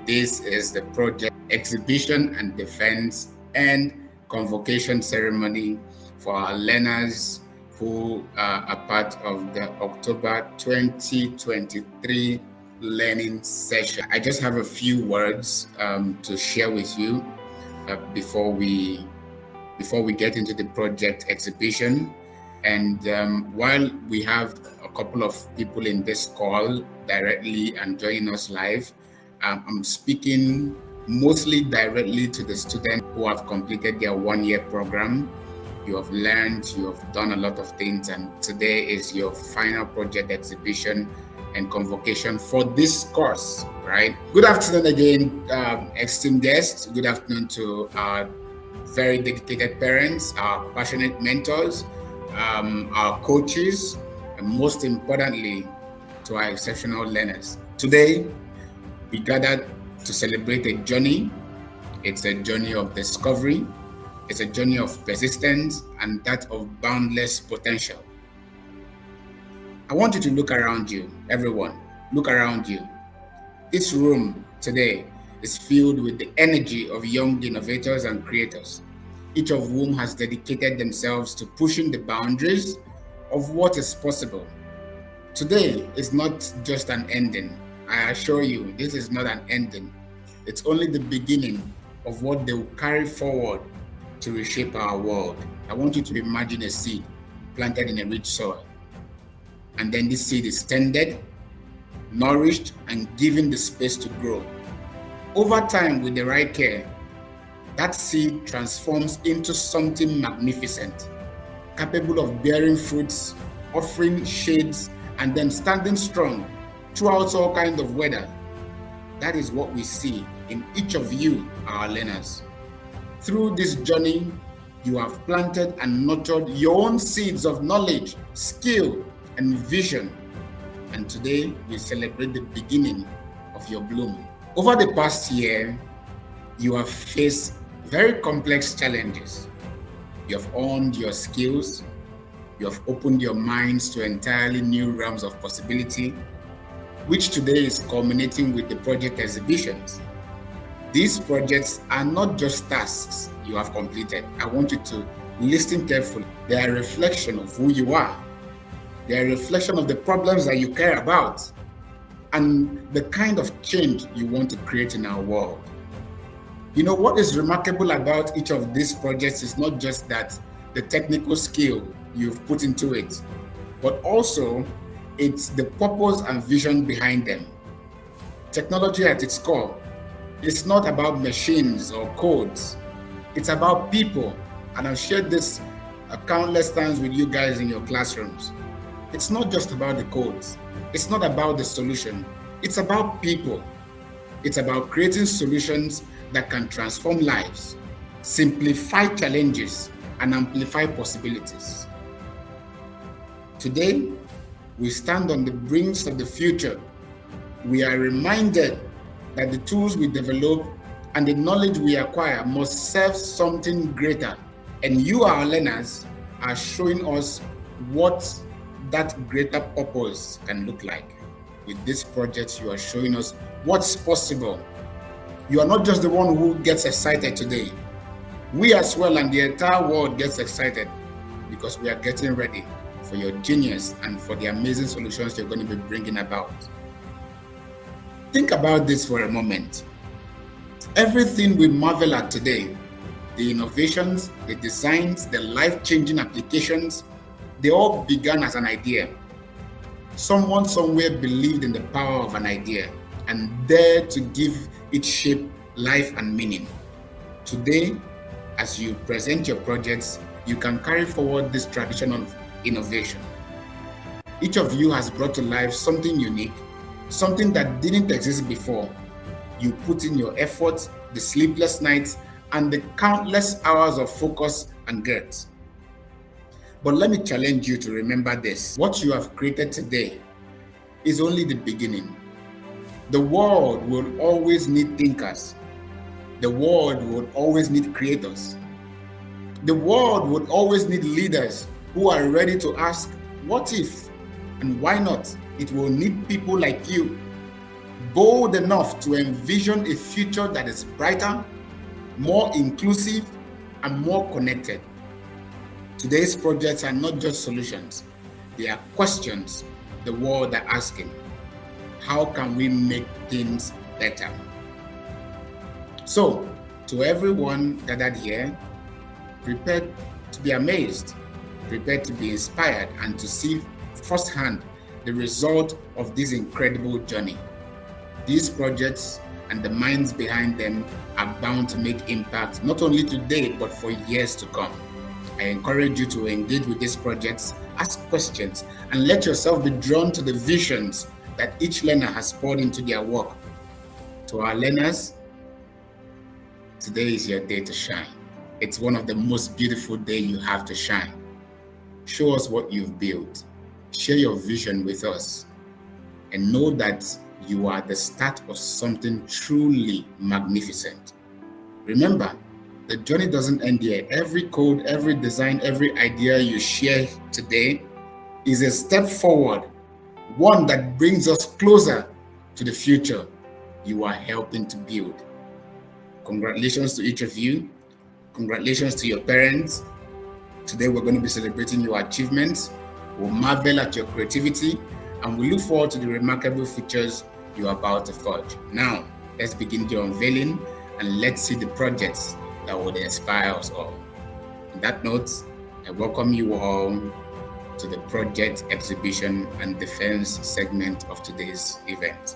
This is the project exhibition and defense and convocation ceremony for our learners who are a part of the October 2023 learning session. I just have a few words to share with you before we get into the project exhibition. And while we have a couple of people in this call directly and joining us live, I'm speaking mostly directly to the students who have completed their one-year program. You have learned, you have done a lot of things, and today is your final project exhibition and convocation for this course, right? Good afternoon again, esteemed guests. Good afternoon to our very dedicated parents, our passionate mentors, our coaches, and most importantly, to our exceptional learners. Today, we gathered to celebrate a journey. It's a journey of discovery. It's a journey of persistence and that of boundless potential. I want you to look around you, everyone. Look around you. This room today is filled with the energy of young innovators and creators, each of whom has dedicated themselves to pushing the boundaries of what is possible. Today is not just an ending. I assure you, this is not an ending. It's only the beginning of what they will carry forward to reshape our world. I want you to imagine a seed planted in a rich soil. And then this seed is tended, nourished, and given the space to grow. Over time, with the right care, that seed transforms into something magnificent, capable of bearing fruits, offering shades, and then standing strong throughout all kinds of weather. That is what we see in each of you, our learners. Through this journey, you have planted and nurtured your own seeds of knowledge, skill, and vision. And today, we celebrate the beginning of your bloom. Over the past year, you have faced very complex challenges. You have honed your skills. You have opened your minds to entirely new realms of possibility, which today is culminating with the project exhibitions. These projects are not just tasks you have completed. I want you to listen carefully. They are a reflection of who you are. They are a reflection of the problems that you care about and the kind of change you want to create in our world. You know, what is remarkable about each of these projects is not just that the technical skill you've put into it, but also it's the purpose and vision behind them. Technology at its core is not about machines or codes. It's about people. And I've shared this countless times with you guys in your classrooms. It's not just about the codes. It's not about the solution. It's about people. It's about creating solutions that can transform lives, simplify challenges, and amplify possibilities. Today, we stand on the brinks of the future. We are reminded that the tools we develop and the knowledge we acquire must serve something greater. And you, our learners, are showing us what that greater purpose can look like. With this project, you are showing us what's possible. You are not just the one who gets excited today. We as well, and the entire world gets excited because we are getting ready for your genius and for the amazing solutions you're going to be bringing about. Think about this for a moment. Everything we marvel at today, the innovations, the designs, the life-changing applications, they all began as an idea. Someone somewhere believed in the power of an idea and dared to give it shape, life, and meaning. Today, as you present your projects, you can carry forward this tradition of innovation. Each of you has brought to life something unique, something that didn't exist before. You put in your effort, the sleepless nights, and the countless hours of focus and grit. But let me challenge you to remember this. What you have created today is only the beginning. The world will always need thinkers. The world will always need creators. The world would always need leaders who are ready to ask, what if and why not? It will need people like you. bold enough to envision a future that is brighter, more inclusive, and more connected. Today's projects are not just solutions, they are questions the world are asking. How can we make things better? So, to everyone gathered here, prepare to be amazed, prepare to be inspired, and to see firsthand the result of this incredible journey. These projects and the minds behind them are bound to make impact not only today but for years to come. I encourage you to engage with these projects, ask questions, and let yourself be drawn to the visions that each learner has poured into their work. To our learners, today is your day to shine. It's one of the most beautiful days you have to shine. Show us what you've built. Share your vision with us. And know that you are the start of something truly magnificent. Remember, the journey doesn't end here. Every code, every design, every idea you share today is a step forward, one that brings us closer to the future you are helping to build. Congratulations to each of you. Congratulations to your parents. Today we're going to be celebrating your achievements. We'll marvel at your creativity, and we look forward to the remarkable features you are about to forge. Now, let's begin the unveiling, and let's see the projects that will inspire us all. On that note, I welcome you all to the project exhibition and defense segment of today's event.